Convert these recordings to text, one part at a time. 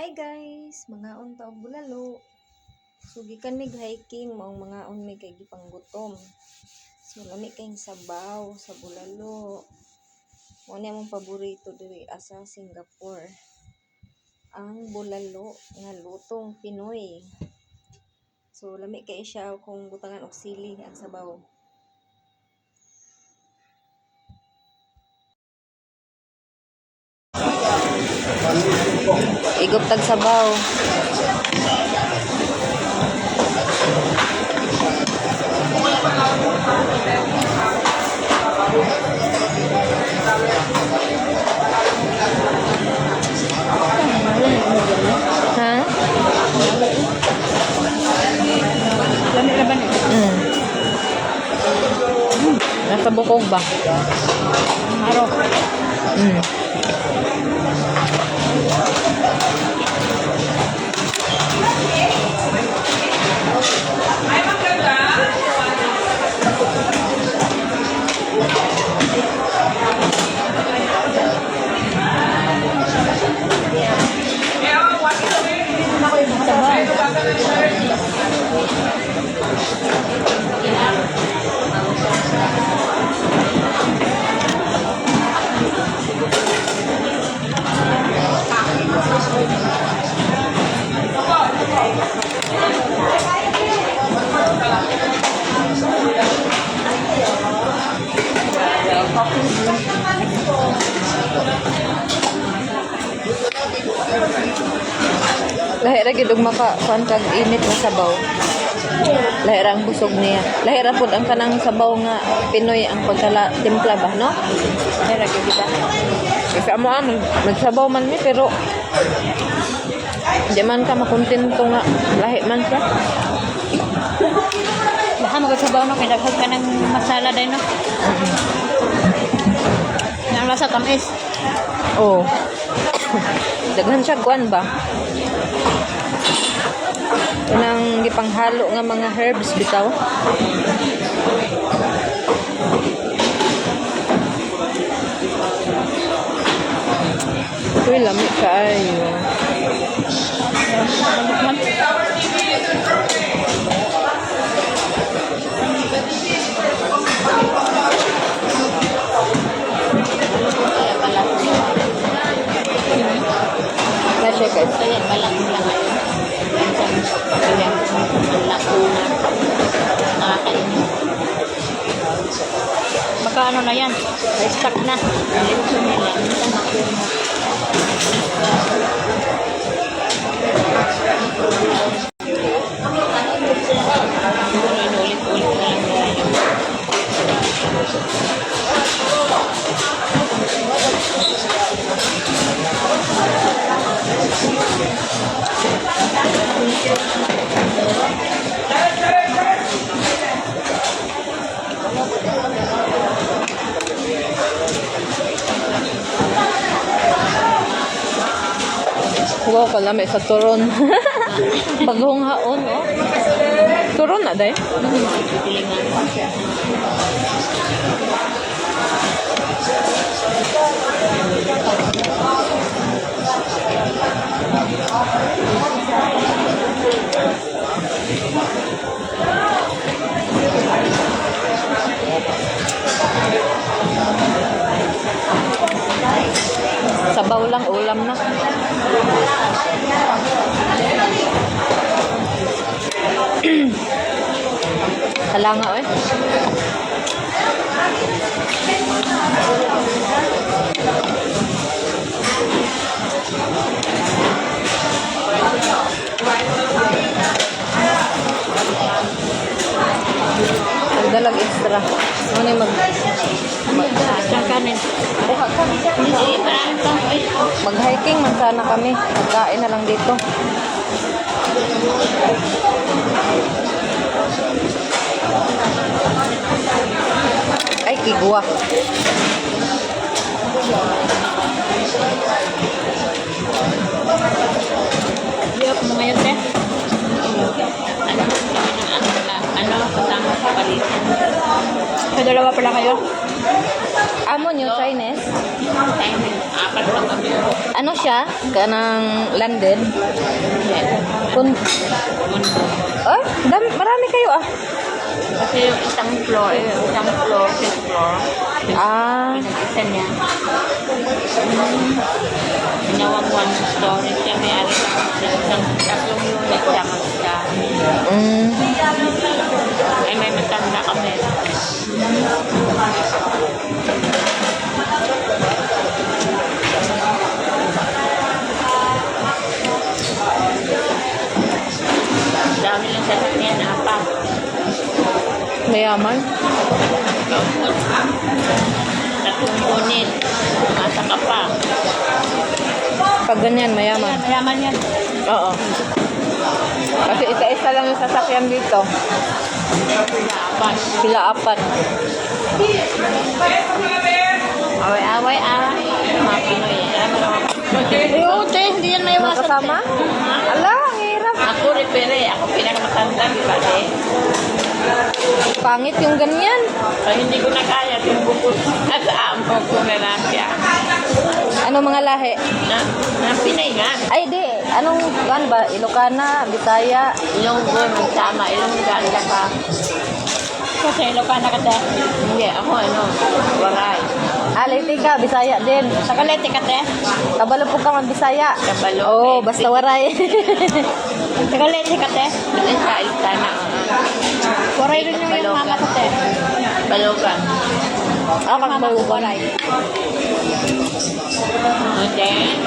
Hi guys, mga unta og bulalo. So gikan mig hiking maong mga may kay gipanggutom. So lami kayong sabaw sa bulalo. Mo ni among paborito diri sa Singapore. Ang bulalo nga lutong Pinoy. So lami kay siya kung butangan og sili ang sabaw. Igop tag sabaw. Ha? Lami laban eh. Nasa bukog ba? Araw. Lahi ra gid og maka kag init na sabaw. Lahi ra ang busog niya. Lahi ra pud ang kanang sabaw nga Pinoy ang pagkala timpla ba, no? Lahi ra gid ba. Kasi amo magsabaw man ni pero di man ka makontento nga lahi man siya. Laha magsabaw no kay daghan ka ng masala day no. Nang lasa tamis. Oh. Daghan siya kuan ba? Kanang gipanghalo nga mga herbs bitaw. Uy, lamig kaayo. Masya guys. Kaya pala lang ngayon. Baka ano na yan, stuck na. Wow, kalami sa turon. Bagong haon, oh. Turon na, day? Sabaw lang, ulam na. Kalanga, eh. Dalag extra. Ano ni Kanin. Mag-hiking man sana kami. Magkain na lang dito. Ay, kigwa. Hindi ako mga yun, eh. Ano, kasama sa palitan. May dalawa pala kayo? Amo nyo, Chinese? Apat lang kami po. Ano siya? Kanang landed? Kun... Oh, marami kayo ah. Kasi yung isang floor, fifth floor. Ah, Pinag-isa niya. Ginawang one story siya. May ari isang tatlong unit siya mag-isa. mm, Ay, may matanda kami. Dami lang sa kanya na apa. mayaman. Tatlong unit. Masa ka pa. Pag ganyan, mayaman. Mayaman yan. Oo. Kasi isa-isa lang yung sasakyan dito. Apat. Sila apat. Away-away, mga Pinoy. Ute, hindi yan may Mga kasama? Ala, ang hirap. Ako repere, ako pinakamatanda, di ba eh? Pangit yung ganyan. Kaya hindi ko na kaya kung bukod sa amo ko na lang siya. Ano mga lahi? Na Pinay nga. Ay, di. Anong, ano ba? Ilocana, Bisaya. Ilonggo, magsama. Ilonggo ka pa. Kasi Ilocana ka te? Hindi, ako Waray. Ah, Leyte ka, Bisaya din. Sa Kalete ka te? Kabalo po ka mag-Bisaya. Kabalo. Oo, basta waray. Sa Kalete ka te? Hindi sa Ilocana. Waray rin yung mama ko te. Balogan. Ah, Kagbalugan. And then,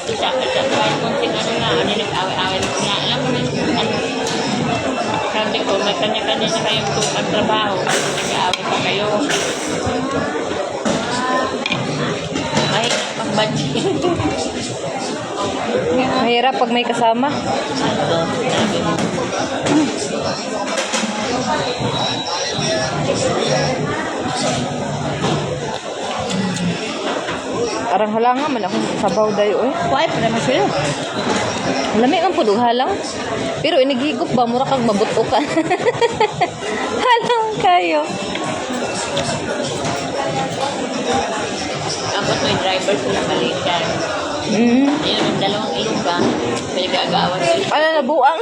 isa ka sa kahit kunting nag-away-away na nga. Alam mo na, sabi ko, may kanya-kanya na kayong trabaho. Nag-away pa kayo. Mahirap pag-budget. Mahirap pag may kasama. Arang halangan man akong sabaw dayo eh. Why? Para masilo. Lami man pud og halang. Pero inigigop ba mura kag mabuto ka. Halang kayo. Tapos may driver sila balikan. Mm. Yun ang dalawang iba. Pinag-aagawan sila. Ano na buang?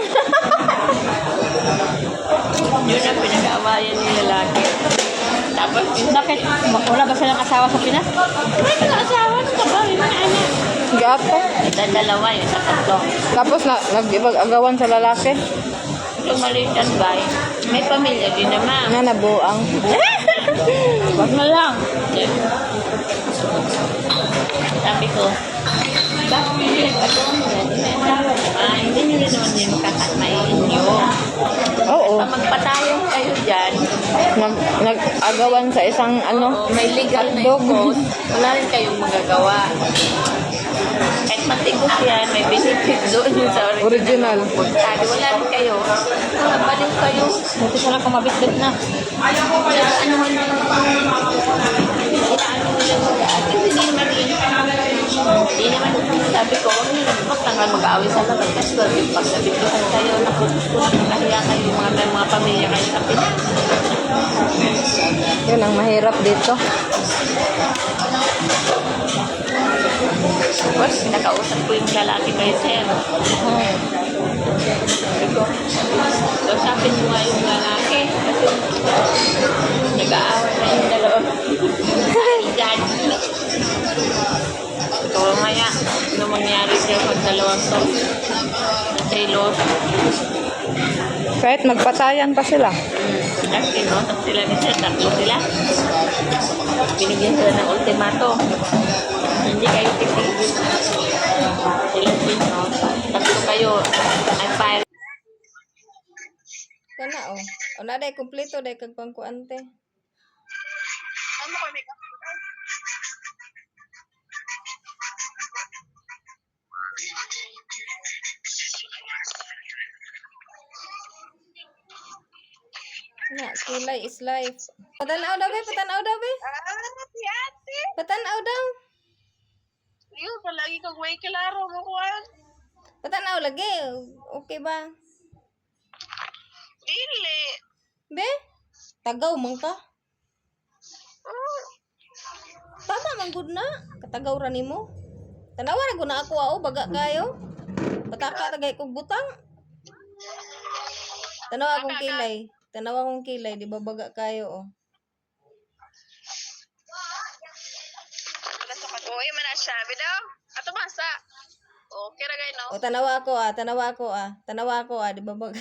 Yun ang pinag-aawayan ng lalaki. Tapos, bakit? Wala ba silang asawa sa Pinas? Wala silang asawa. Ano ka ba? May mga anak. Gato. Ito dalawa yun sa tatlo. Tapos nag-ibag-agawan sa lalaki. Yung malitan ba? May pamilya din naman. Na nabuang. Wag na lang. Sabi ko, bakit hindi nagpatuan mo na? Hindi nyo rin naman yung makakatmain nyo. Oo. Pag magpatayan kayo dyan, Nag-agawan sa isang ano. may legal na hotdog. impose, wala rin kayong magagawa. Kahit matigos yan, may benefit doon yung sa Original. Sabi, wala rin kayo. Balik kayo. Buti sana kumabit-bit na. Ano mo inaano mo lang hindi naman hindi naman sabi ko, huwag nyo magtanggal mag-aaway sa labas kasi pag nabituhan kayo, nahiya kayo mga pamilya kayo sa Pinas. Yun ang mahirap dito. Tapos, nakausap ko yung lalaki kay Sir. Sabi ko, usapin mo nga yung lalaki kasi nag-aaway na yung dalawa. Diyan. So, maya, ano mangyari siya pag dalawang to? Taylor. Kahit magpatayan pa sila. Kasi, no? Tapos sila ni Sir, tatlo sila. Binigyan sila ng ultimato. Hindi kayo titigil. Sila din, no? Tatlo kayo. I'm fire. Kana oh. O na day kompleto day kag pangkuante. Ano ko may Na, kilay is life. Patanaw daw be, patanaw daw be. Ate. Patanaw daw. Yun, palagi kang may klaro mo kuwan. Patanaw lagi. Okay ba? Dili. Be? Tagaw man ka. tama man gud na. Katagaw ra nimo. Tanawa ra gud na ako baga kayo. Pataka tagay kog butang. Tanawa akong kilay. Tanawa akong kilay, di ba baga kayo Uy, mana siya. Bidaw. Ato basa. Okay ra gay no. O tanawa ako Tanawa ako di ba baga.